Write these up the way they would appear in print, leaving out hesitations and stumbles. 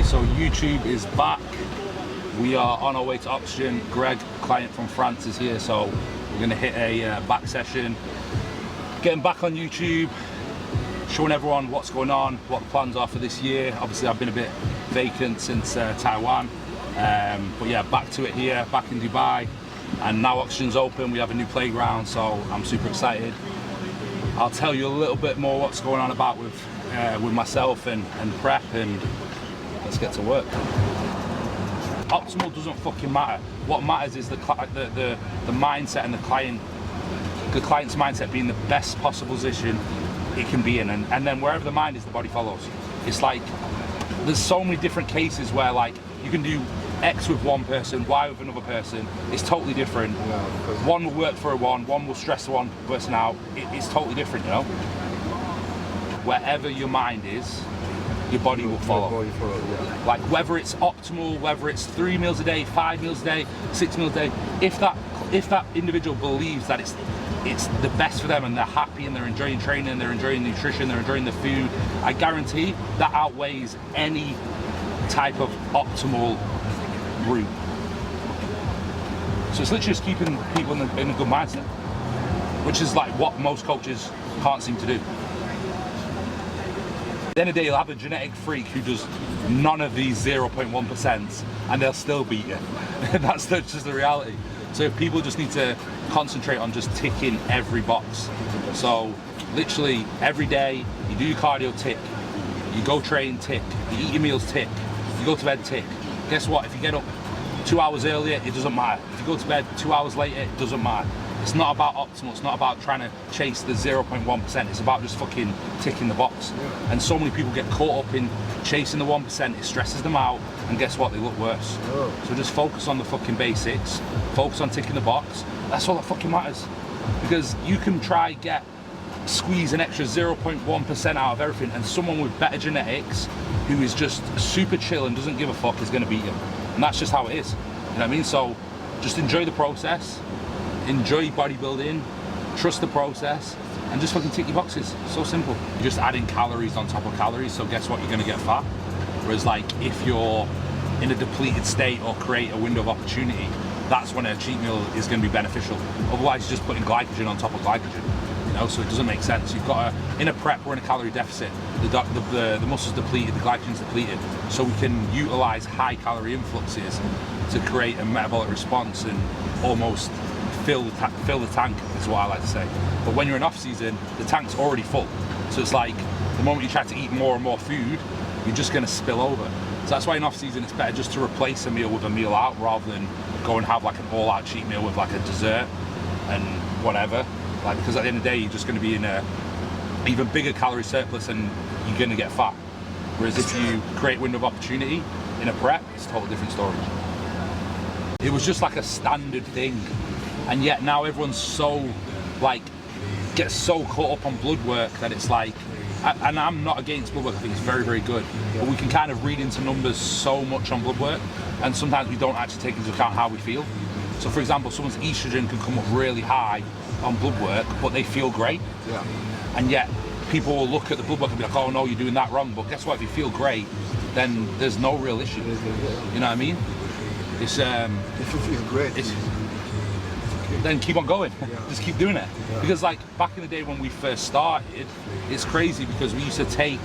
So YouTube is back. We are on our way to Oxygen. Greg, client from France, is here, so we're gonna hit a back session. Getting back on YouTube, showing everyone what's going on, what the plans are for this year. Obviously, I've been a bit vacant since Taiwan, but yeah, back to it here, back in Dubai, and now Oxygen's open. We have a new playground, so I'm super excited. I'll tell you a little bit more what's going on about with myself and prep, and let's get to work. Optimal doesn't fucking matter. What matters is the mindset and the client's mindset being the best possible position it can be in, and then wherever the mind is, the body follows. It's like there's so many different cases where like you can do X with one person, Y with another person. It's totally different. Yeah, one will work for one will stress one person out. It's totally different, you know. Wherever your mind is, your body will follow. Yeah. Like whether it's optimal, whether it's 3 meals a day, 5 meals a day, 6 meals a day, if that individual believes that it's the best for them and they're happy and they're enjoying training, they're enjoying nutrition, they're enjoying the food, I guarantee that outweighs any type of optimal route. So it's literally just keeping people in a good mindset, which is like what most coaches can't seem to do. At the end of the day, you'll have a genetic freak who does none of these 0.1% and they'll still beat you. That's just the reality. So if people just need to concentrate on just ticking every box. So literally every day, you do your cardio, tick. You go train, tick. You eat your meals, tick. You go to bed, tick. Guess what? If you get up 2 hours earlier, it doesn't matter. If you go to bed 2 hours later, it doesn't matter. It's not about optimal. It's not about trying to chase the 0.1%. It's about just fucking ticking the box. Yeah. And so many people get caught up in chasing the 1%. It stresses them out, and guess what? They look worse. Oh. So just focus on the fucking basics. Focus on ticking the box. That's all that fucking matters. Because you can squeeze an extra 0.1% out of everything, and someone with better genetics who is just super chill and doesn't give a fuck is going to beat you. And that's just how it is. You know what I mean? So just enjoy the process. Enjoy bodybuilding, trust the process, and just fucking tick your boxes. So simple. You're just adding calories on top of calories, so guess what? You're gonna get fat. Whereas like if you're in a depleted state or create a window of opportunity, that's when a cheat meal is gonna be beneficial. Otherwise, you're just putting glycogen on top of glycogen. You know, so it doesn't make sense. You've got in a prep, we're in a calorie deficit. The muscle's depleted, the glycogen's depleted. So we can utilize high calorie influxes to create a metabolic response and almost fill the tank, is what I like to say. But when you're in off season, the tank's already full. So it's like the moment you try to eat more and more food, you're just gonna spill over. So that's why in off season it's better just to replace a meal with a meal out rather than go and have like an all out cheat meal with like a dessert and whatever. Like, because at the end of the day, you're just gonna be in a even bigger calorie surplus and you're gonna get fat. Whereas if you create window of opportunity in a prep, it's a totally different story. It was just like a standard thing. And yet now everyone's so like gets so caught up on blood work that it's like, and I'm not against blood work, I think it's very, very good, but we can kind of read into numbers so much on blood work, and sometimes we don't actually take into account how we feel. So for example, someone's estrogen can come up really high on blood work, but they feel great. Yeah. And yet people will look at the blood work and be like, oh no, you're doing that wrong. But guess what, if you feel great, then there's no real issue. You know what I mean? It's if you feel great, then keep on going. Yeah. Just keep doing it. Yeah. Because like back in the day when we first started, it's crazy because we used to take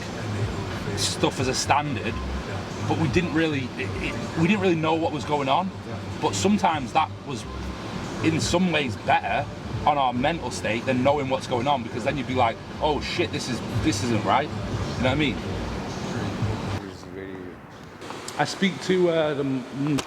stuff as a standard, but we didn't really know what was going on. Yeah. But sometimes that was in some ways better on our mental state than knowing what's going on, because then you'd be like, oh shit, this isn't right. You know what I mean? I speak to the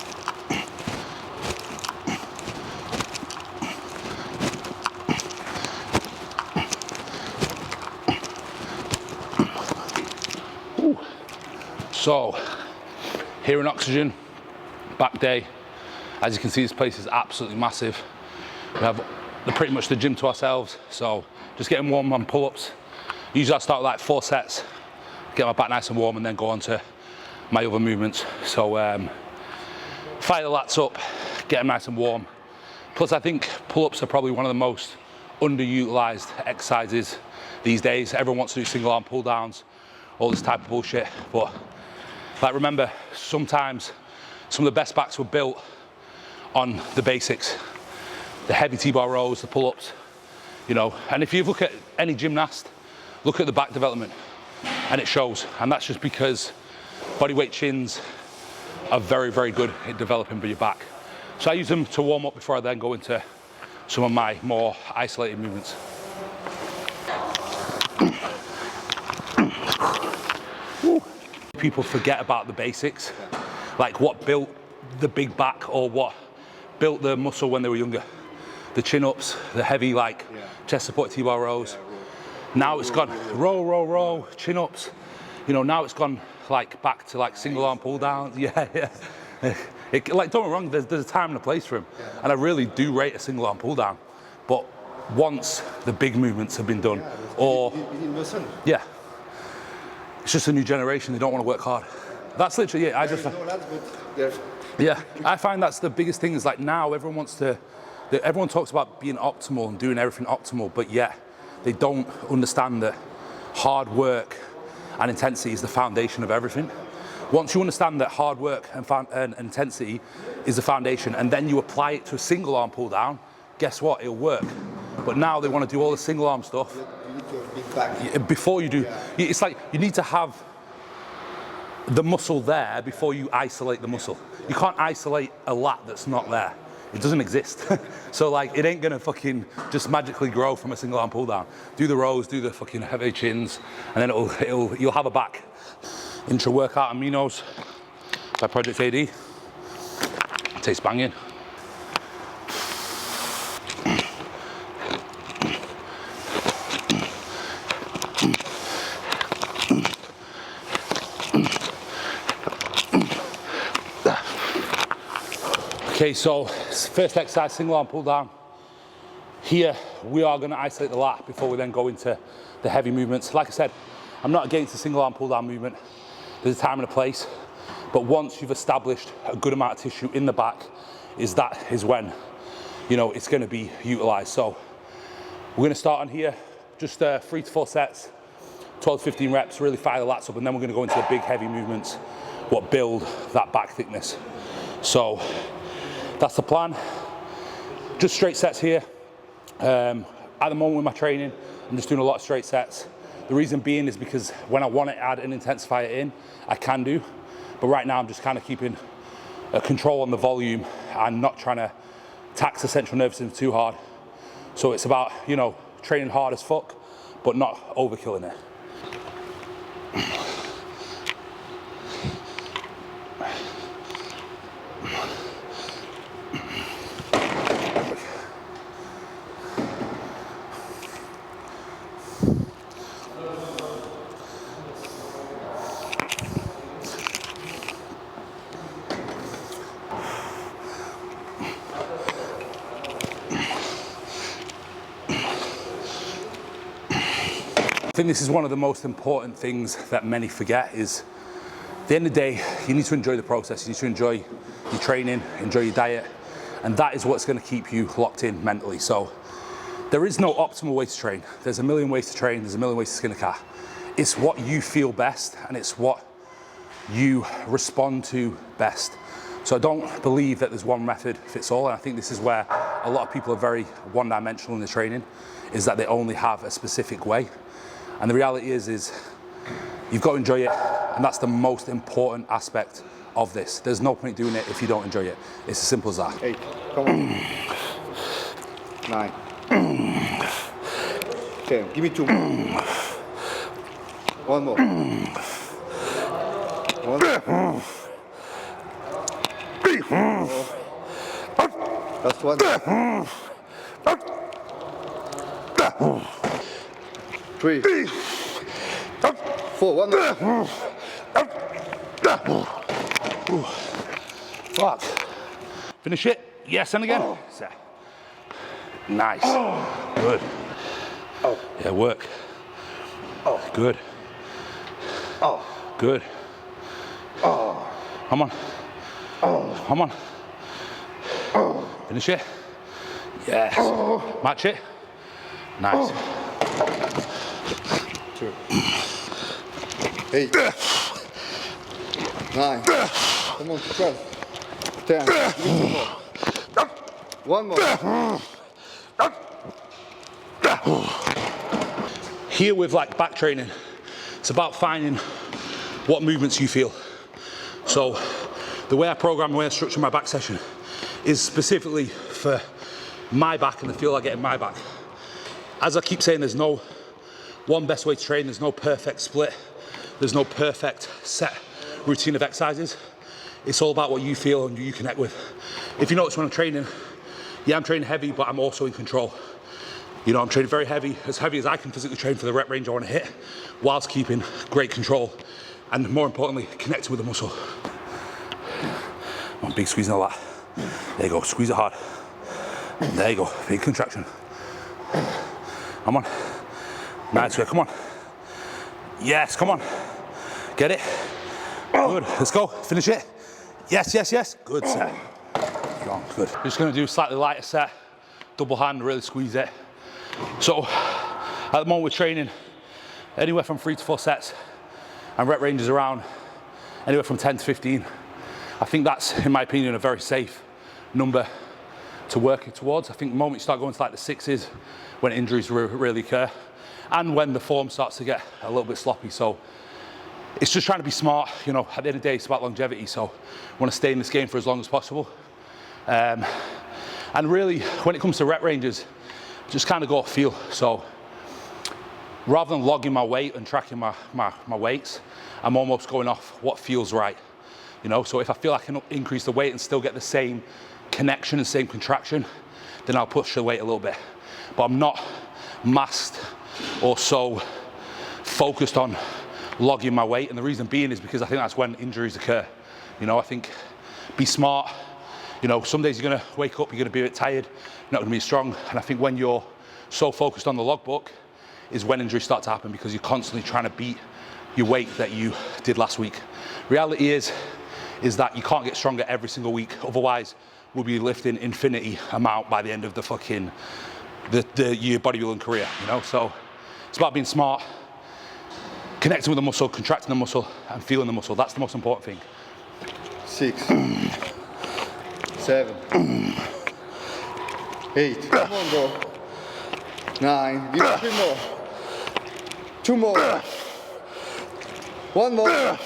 So, here in Oxygen, back day. As you can see, this place is absolutely massive. We have pretty much the gym to ourselves, so just getting warm on pull-ups. Usually I start with like 4 sets, get my back nice and warm, and then go on to my other movements. So, fire the lats up, get them nice and warm. Plus, I think pull-ups are probably one of the most underutilized exercises these days. Everyone wants to do single arm pull downs, all this type of bullshit, but like remember, sometimes some of the best backs were built on the basics, the heavy T-bar rows, the pull-ups, you know. And if you look at any gymnast, look at the back development, and it shows. And that's just because bodyweight chins are very, very good at developing your back. So I use them to warm up before I then go into some of my more isolated movements. People forget about the basics, like what built the big back or what built the muscle when they were younger. The chin-ups, the heavy chest support T-bar rows. Now it's gone row, chin-ups. You know, now it's gone back to single arm pull downs. Yeah. Don't get me wrong, there's a time and a place for him. And I really do rate a single arm pull down. But once the big movements have been done, yeah, it's just a new generation, they don't want to work hard. That's literally it. Yeah, I find that's the biggest thing is now everyone talks about being optimal and doing everything optimal, but yet they don't understand that hard work and intensity is the foundation of everything. Once you understand that hard work and intensity is the foundation, and then you apply it to a single arm pull down, guess what? It'll work. But now they want to do all the single arm stuff. You need to have a big back. Before you do, it's like you need to have the muscle there before you isolate the muscle. You can't isolate a lat that's not there. It doesn't exist. So it ain't gonna fucking just magically grow from a single arm pull down. Do the rows, do the fucking heavy chins, and then you'll have a back. Intra workout aminos by Project AD. It tastes banging. Okay, so first exercise, single arm pull down. Here, we are gonna isolate the lat before we then go into the heavy movements. Like I said, I'm not against the single arm pull down movement. There's a time and a place, but once you've established a good amount of tissue in the back, is when, you know, it's gonna be utilized. So we're gonna start on here, just 3 to 4 sets, 12 to 15 reps, really fire the lats up, and then we're gonna go into the big heavy movements, what build that back thickness. So that's the plan. Just straight sets here. At the moment with my training, I'm just doing a lot of straight sets. The reason being is because when I want to add an intensifier in, I can do. But right now I'm just kind of keeping a control on the volume and not trying to tax the central nervous system too hard. So it's about, you know, training hard as fuck, but not overkilling it. I think this is one of the most important things that many forget is at the end of the day, you need to enjoy the process. You need to enjoy your training, enjoy your diet, and that is what's going to keep you locked in mentally. So there is no optimal way to train. There's a million ways to train. There's a million ways to skin a cat. It's what you feel best and it's what you respond to best. So I don't believe that there's one method fits all, and I think this is where a lot of people are very one-dimensional in the training, is that they only have a specific way. And the reality is you've got to enjoy it, and that's the most important aspect of this. There's no point doing it if you don't enjoy it. It's as simple as that. 8, come on. 9. 10, give me 2 more. 1 more. 1 more. Last one. 3, 4, 1 more. Fuck. Finish it. Yes, and again. Nice. Good. Yeah, work. Good. Good. Come on. Come on. Finish it. Yes. Match it. Nice. 2, 8, 9. Come on, 12. 10. Give me 2 more. 1 more. Here with like back training, it's about finding what movements you feel. So the way I program, the way I structure my back session is specifically for my back and the feel I get in my back. As I keep saying, there's no one best way to train, there's no perfect split, there's no perfect set routine of exercises. It's all about what you feel and you connect with. If you notice when I'm training, yeah, I'm training heavy, but I'm also in control. You know, I'm training very heavy as I can physically train for the rep range I want to hit, whilst keeping great control and more importantly, connecting with the muscle. One big squeeze in the lat. There you go, squeeze it hard. There you go, big contraction. Come on. Nice, come on. Yes, come on. Get it. Good, let's go, finish it. Yes, yes, yes, good set. Strong, good. We're just gonna do a slightly lighter set, double hand, really squeeze it. So, at the moment we're training anywhere from 3 to 4 sets and rep ranges around anywhere from 10 to 15. I think that's, in my opinion, a very safe number to work towards. I think the moment you start going to like the 6s, when injuries really occur, and when the form starts to get a little bit sloppy. So it's just trying to be smart. You know, at the end of the day, it's about longevity. So I want to stay in this game for as long as possible. And really, when it comes to rep ranges, just kind of go off feel. So rather than logging my weight and tracking my weights, I'm almost going off what feels right. You know, so if I feel I can increase the weight and still get the same connection and same contraction, then I'll push the weight a little bit. But I'm not masked or so focused on logging my weight. And the reason being is because I think that's when injuries occur. You know, I think be smart. You know, some days you're gonna wake up, you're gonna be a bit tired, you're not gonna be strong. And I think when you're so focused on the logbook is when injuries start to happen, because you're constantly trying to beat your weight that you did last week. Reality is that you can't get stronger every single week. Otherwise, we'll be lifting infinity amount by the end of the fucking, your bodybuilding career, you know? So it's about being smart, connecting with the muscle, contracting the muscle, and feeling the muscle. That's the most important thing. 6. 7. 8. Come on, bro. 9. Give me 3 more. 2 more. 1 more.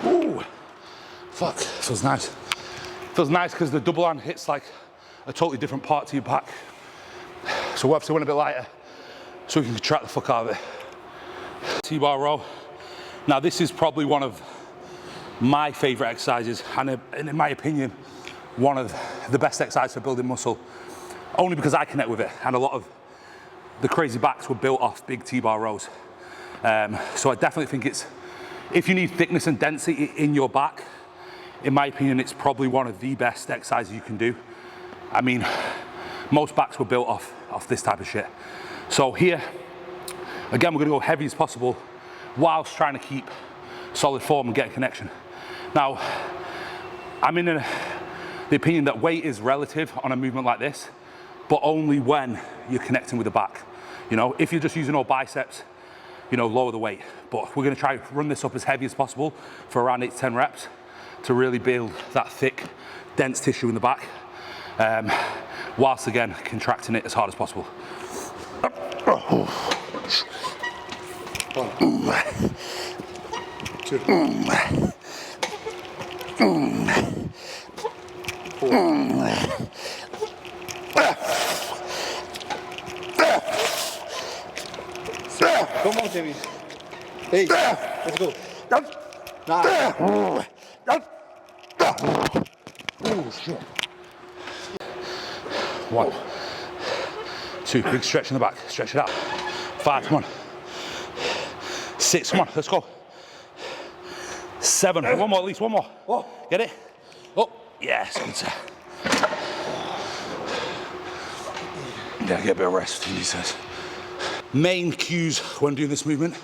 Ooh, fuck, feels nice. Feels nice because the double hand hits like a totally different part to your back. So we obviously went a bit lighter so we can contract the fuck out of it. T-bar row. Now this is probably one of my favorite exercises, and in my opinion, one of the best exercises for building muscle, only because I connect with it, and a lot of the crazy backs were built off big T-bar rows. So I definitely think it's, if you need thickness and density in your back, in my opinion, it's probably one of the best exercises you can do. I mean, most backs were built off this type of shit. So here, again, we're gonna go heavy as possible whilst trying to keep solid form and get connection. Now, I'm in the opinion that weight is relative on a movement like this, but only when you're connecting with the back. You know, if you're just using all biceps, you know, lower the weight. But we're gonna try to run this up as heavy as possible for around 8 to 10 reps to really build that thick, dense tissue in the back, whilst again, contracting it as hard as possible. 1. 2. 4. Come on, Timmy. 8. Let's go. 9. Oh, shit. 1, 2, big stretch in the back, stretch it out. 5, come on. 6, come on, let's go. 7, one more, at least one more. Get it? Oh, yes, good set. Yeah, get a bit of rest between these sets. Main cues when doing this movement,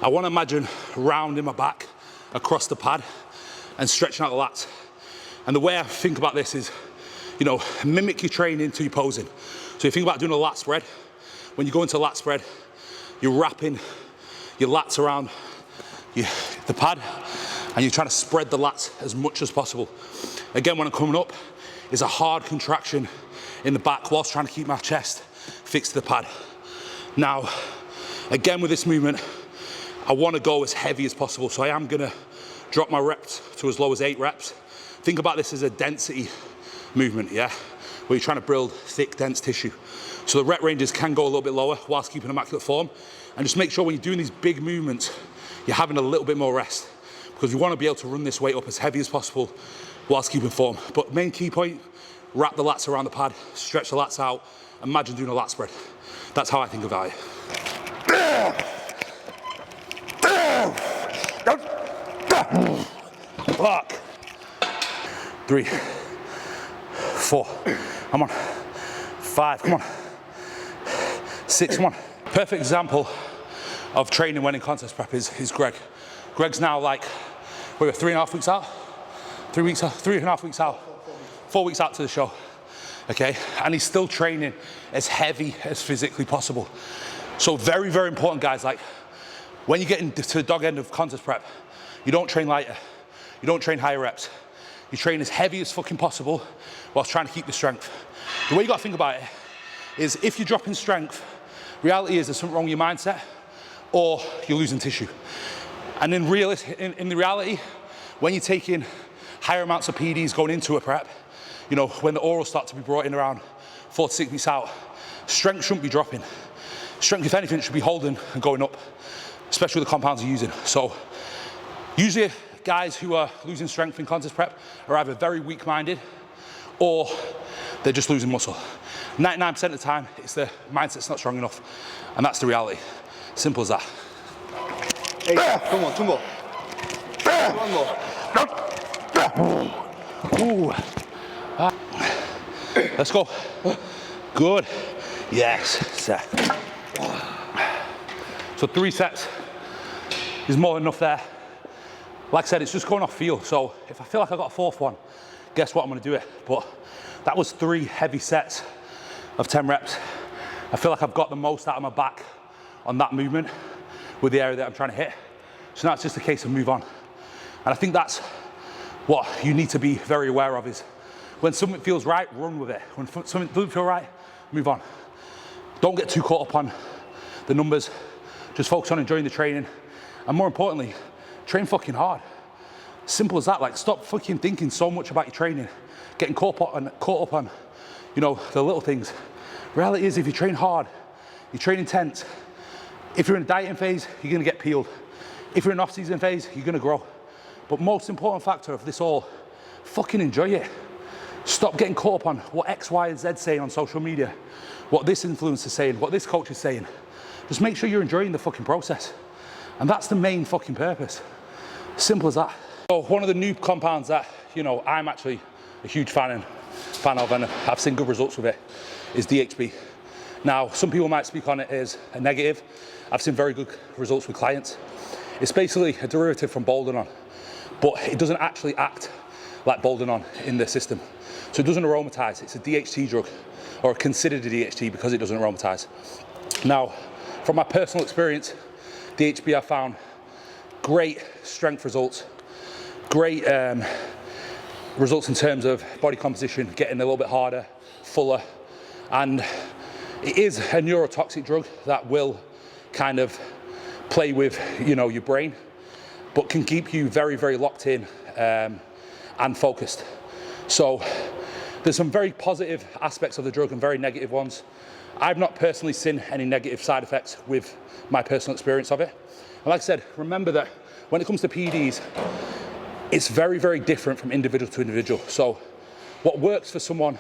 I want to imagine rounding my back across the pad and stretching out the lats. And the way I think about this is, you know, mimic your training to your posing. So you think about doing a lat spread. When you go into lat spread, you're wrapping your lats around the pad, and you're trying to spread the lats as much as possible. Again, when I'm coming up, is a hard contraction in the back whilst trying to keep my chest fixed to the pad. Now, again with this movement, I want to go as heavy as possible, so I am gonna drop my reps to as low as 8 reps. Think about this as a density movement, yeah? Where you're trying to build thick, dense tissue. So the rep ranges can go a little bit lower whilst keeping immaculate form. And just make sure when you're doing these big movements, you're having a little bit more rest, because we want to be able to run this weight up as heavy as possible whilst keeping form. But main key point, wrap the lats around the pad, stretch the lats out, imagine doing a lat spread. That's how I think about it. Fuck. 3, 4, come on. 5, come on. 6, come on. Perfect example of training when in contest prep is Greg. Greg's now like, we're 3.5 weeks out, 3 weeks out, 3.5 weeks out, 4 weeks out to the show, okay? And he's still training as heavy as physically possible. So very, very important, guys, like when you get into the dog end of contest prep, you don't train lighter, you don't train higher reps. You train as heavy as fucking possible whilst trying to keep the strength. The way you gotta think about it is if you're dropping strength, reality is there's something wrong with your mindset or you're losing tissue. And in the reality, when you're taking higher amounts of PDs going into a prep, you know, when the orals start to be brought in around 4 to 6 weeks out, strength shouldn't be dropping. Strength, if anything, should be holding and going up, especially with the compounds you're using. So usually guys who are losing strength in contest prep are either very weak-minded or they're just losing muscle. 99% of the time, it's the mindset's not strong enough, and that's the reality. Simple as that. Hey, come on, 2 more. 1 more. Ooh. Let's go. Good. Yes. Set. So 3 sets is more than enough there. Like I said, it's just going off feel. So if I feel like I got a 4th one, guess what, I'm gonna do it. But that was 3 heavy sets of 10 reps. I feel like I've got the most out of my back on that movement with the area that I'm trying to hit. So now it's just a case of move on. And I think that's what you need to be very aware of is when something feels right, run with it. When something doesn't feel right, move on. Don't get too caught up on the numbers. Just focus on enjoying the training. And more importantly, train fucking hard. Simple as that. Like, stop fucking thinking so much about your training, getting caught up on, you know, the little things. Reality is, if you train hard, you train intense. If you're in a dieting phase, you're gonna get peeled. If you're in an off-season phase, you're gonna grow. But most important factor of this all, fucking enjoy it. Stop getting caught up on what X, Y, and Z saying on social media, what this influencer is saying, what this coach is saying. Just make sure you're enjoying the fucking process. And that's the main fucking purpose. Simple as that. So one of the new compounds that, you know, I'm actually a huge fan of and I've seen good results with it is DHB. Now, some people might speak on it as a negative. I've seen very good results with clients. It's basically a derivative from Boldenon, but it doesn't actually act like Boldenon in the system. So it doesn't aromatize. It's a DHT drug, or considered a DHT because it doesn't aromatize. Now, from my personal experience, DHB I found great strength results, great results in terms of body composition, getting a little bit harder, fuller, and it is a neurotoxic drug that will kind of play with, you know, your brain, but can keep you very, very locked in and focused. So there's some very positive aspects of the drug and very negative ones. I've not personally seen any negative side effects with my personal experience of it. And like I said, remember that when it comes to PEDs, it's very, very different from individual to individual. So what works for someone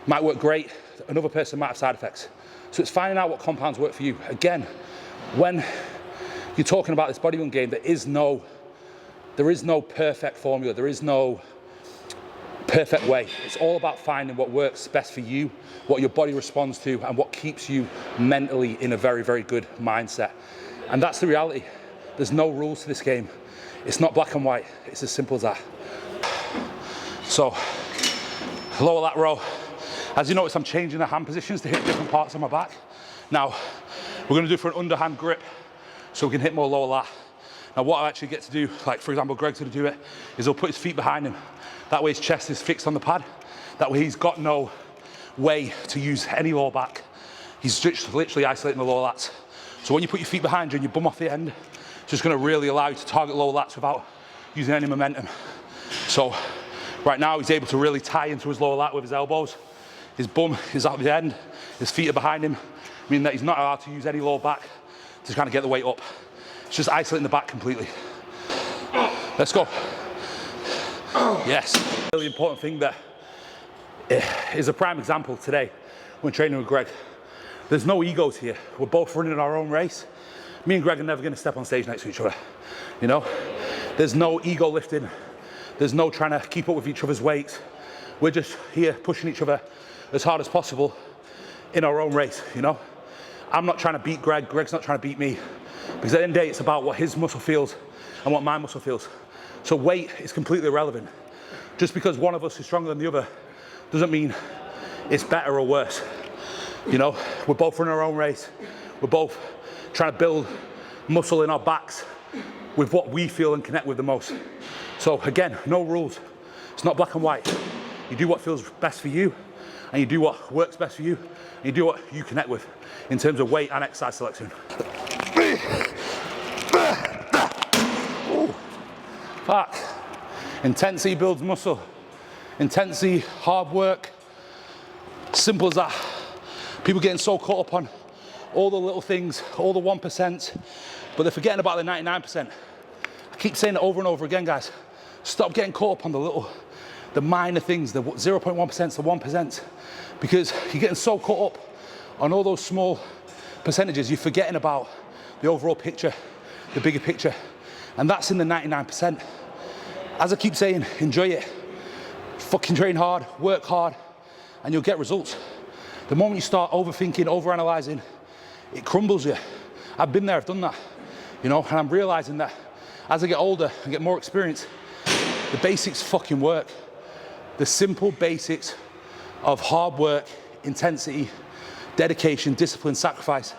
might work great, another person might have side effects. So it's finding out what compounds work for you. Again, when you're talking about this bodybuilding game, there is no perfect formula, there is no perfect way. It's all about finding what works best for you, what your body responds to, and what keeps you mentally in a very, very good mindset. And that's the reality. There's no rules to this game. It's not black and white. It's as simple as that. So Lower lat row. As you notice, I'm changing the hand positions to hit different parts of my back. Now, we're gonna do for an underhand grip so we can hit more lower lat. Now, what I actually get to do, like for example, Greg's gonna do it, is he'll put his feet behind him. That way his chest is fixed on the pad. That way he's got no way to use any lower back. He's just literally isolating the lower lats. So when you put your feet behind you and you bum off the end, it's just gonna really allow you to target lower lats without using any momentum. So right now he's able to really tie into his lower lat with his elbows. His bum is at the end, his feet are behind him, meaning that he's not allowed to use any lower back to kind of get the weight up. It's just isolating the back completely. Let's go. Yes. Really important thing that is a prime example today when training with Greg. There's no egos here. We're both running our own race. Me and Greg are never going to step on stage next to each other. You know, there's no ego lifting. There's no trying to keep up with each other's weights. We're just here pushing each other as hard as possible in our own race, you know? I'm not trying to beat Greg, Greg's not trying to beat me. Because at the end of the day, it's about what his muscle feels and what my muscle feels. So weight is completely irrelevant. Just because one of us is stronger than the other doesn't mean it's better or worse. You know, we're both running our own race. We're both trying to build muscle in our backs with what we feel and connect with the most. So again, no rules. It's not black and white. You do what feels best for you, and you do what works best for you, and you do what you connect with in terms of weight and exercise selection. Ooh. Fuck. Intensity builds muscle. Intensity, hard work, simple as that. People getting so caught up on all the little things, all the 1%, but they're forgetting about the 99%. I keep saying it over and over again, guys. Stop getting caught up on the minor things, the 0.1%, the 1%, because you're getting so caught up on all those small percentages, you're forgetting about the overall picture, the bigger picture, and that's in the 99%. As I keep saying, enjoy it. Fucking train hard, work hard, and you'll get results. The moment you start overthinking, overanalyzing, it crumbles you. I've been there, I've done that, you know, and I'm realizing that as I get older and get more experience, the basics fucking work. The simple basics of hard work, intensity, dedication, discipline, sacrifice,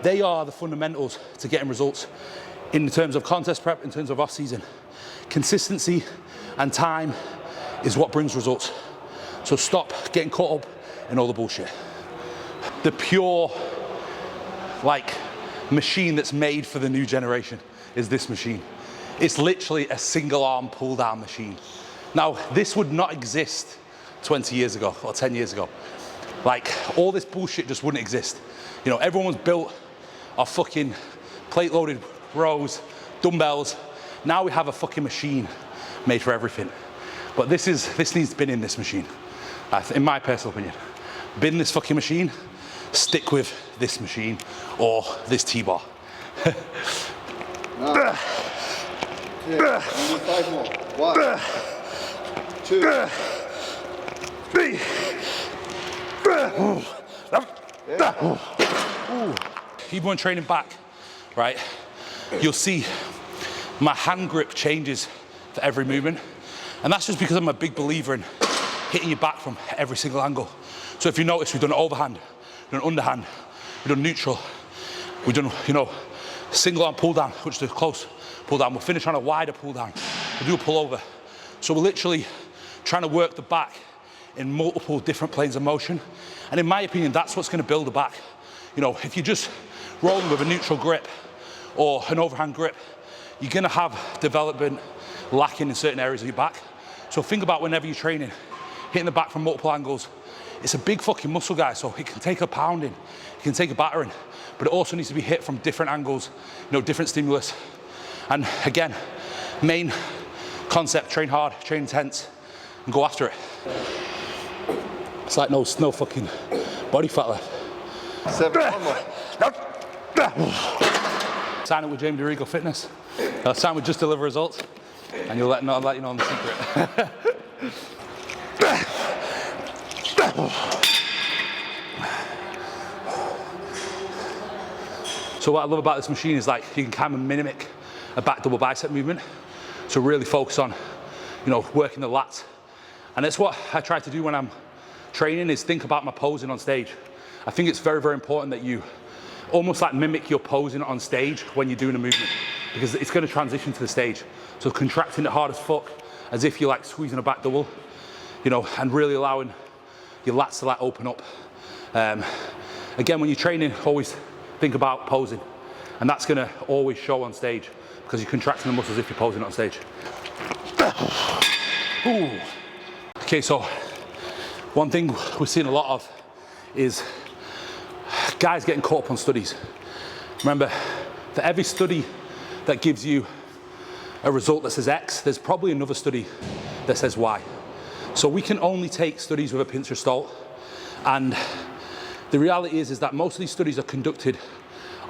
they are the fundamentals to getting results in terms of contest prep, in terms of off-season. Consistency and time is what brings results. So stop getting caught up in all the bullshit. The pure, like, machine that's made for the new generation is this machine. It's literally a single arm pull down machine. Now, this would not exist 20 years ago or 10 years ago. Like, all this bullshit just wouldn't exist. You know, everyone was built off fucking plate loaded rows, dumbbells. Now we have a fucking machine made for everything. But this needs to bin in this machine, in my personal opinion. Bin this fucking machine, stick with this machine or this T-bar. No. Yeah, 5 more. 1, 2, 3. Even when training back, right, you'll see my hand grip changes for every movement. And that's just because I'm a big believer in hitting your back from every single angle. So if you notice, we've done overhand, we've done underhand, we've done neutral, we've done, you know, single arm pull down, which is a close pull down. We'll finish on a wider pull down. We'll do a pull over. So we're literally trying to work the back in multiple different planes of motion. And in my opinion, that's what's going to build the back. You know, if you're just rolling with a neutral grip or an overhand grip, you're going to have development lacking in certain areas of your back. So think about whenever you're training, hitting the back from multiple angles. It's a big fucking muscle, guys, so it can take a pounding, it can take a battering, but it also needs to be hit from different angles, you know, different stimulus. And again, main concept, train hard, train intense, and go after it. It's like no fucking body fat left. 7, 1 more. Sign up with Jamie DeRigo Fitness. Sign with Just Deliver Results, and you'll let you know the secret. So what I love about this machine is, like, you can kind of mimic a back double bicep movement. So really focus on, you know, working the lats And that's what I try to do when I'm training, is think about my posing on stage. I think it's very, very important that you almost like mimic your posing on stage when you're doing a movement, because it's going to transition to the stage. So contracting it hard as fuck, as if you're like squeezing a back double, you know, and really allowing your lats to like open up. Again, when you're training, always think about posing, and that's going to always show on stage because you're contracting the muscles if you're posing on stage. Ooh. Okay, so one thing we're seeing a lot of is guys getting caught up on studies. Remember, for every study that gives you a result that says X, there's probably another study that says Y. So we can only take studies with a pinch of salt, and the reality is that most of these studies are conducted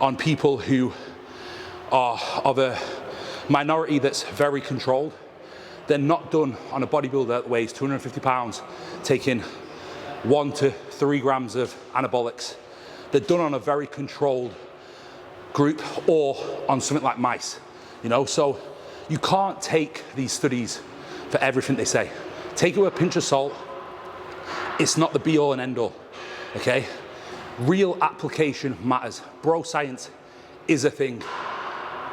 on people who are of a minority that's very controlled. They're not done on a bodybuilder that weighs 250 pounds, taking 1 to 3 grams of anabolics. They're done on a very controlled group or on something like mice, you know? So you can't take these studies for everything they say. Take it with a pinch of salt. It's not the be all and end all, okay? Real application matters. Bro science is a thing.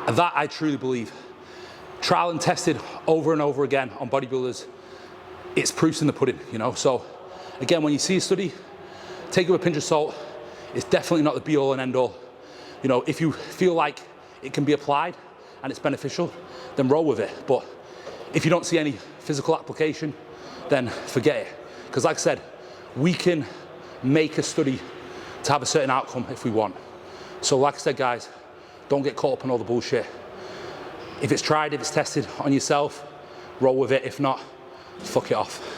That I truly believe. Trial and tested over and over again on bodybuilders. It's proofs in the pudding, you know? So again, when you see a study, take it with a pinch of salt. It's definitely not the be all and end all. You know, if you feel like it can be applied and it's beneficial, then roll with it. But if you don't see any physical application, then forget it. Because like I said, we can make a study to have a certain outcome if we want. So like I said, guys, don't get caught up in all the bullshit. If it's tried, if it's tested on yourself, roll with it. If not, fuck it off.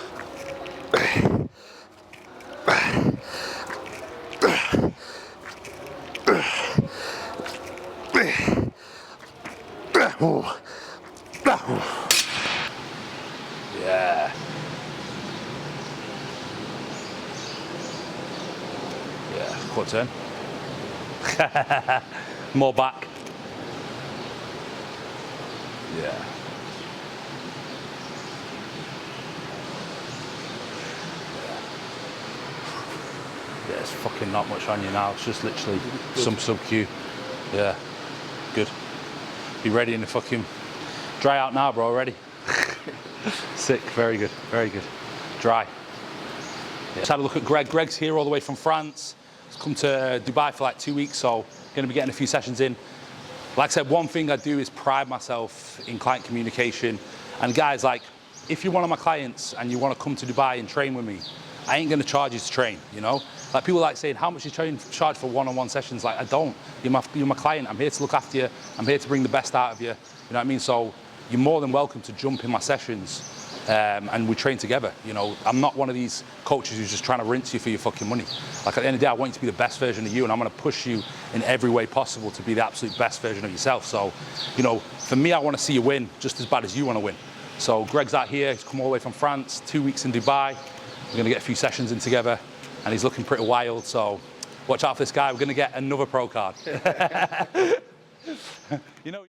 Yeah. Yeah, quad turn. More back. Yeah. There's fucking not much on you now. It's just literally some sub-Q. Yeah, good. Be ready in the fucking dry out now, bro. Ready? Sick. Very good. Very good. Dry. Yeah. Let's have a look at Greg. Greg's here all the way from France. He's come to Dubai for like 2 weeks, so going to be getting a few sessions in. Like I said, one thing I do is pride myself in client communication. And guys, like, if you're one of my clients and you want to come to Dubai and train with me, I ain't going to charge you to train, you know? Like, people like saying, how much you charge for one-on-one sessions? Like, I don't. You're my client. I'm here to look after you. I'm here to bring the best out of you. You know what I mean? So you're more than welcome to jump in my sessions and we train together. You know, I'm not one of these coaches who's just trying to rinse you for your fucking money. Like, at the end of the day, I want you to be the best version of you, and I'm going to push you in every way possible to be the absolute best version of yourself. So, you know, for me, I want to see you win just as bad as you want to win. So Greg's out here. He's come all the way from France, 2 weeks in Dubai. We're going to get a few sessions in together, and he's looking pretty wild. So watch out for this guy. We're going to get another pro card. You know.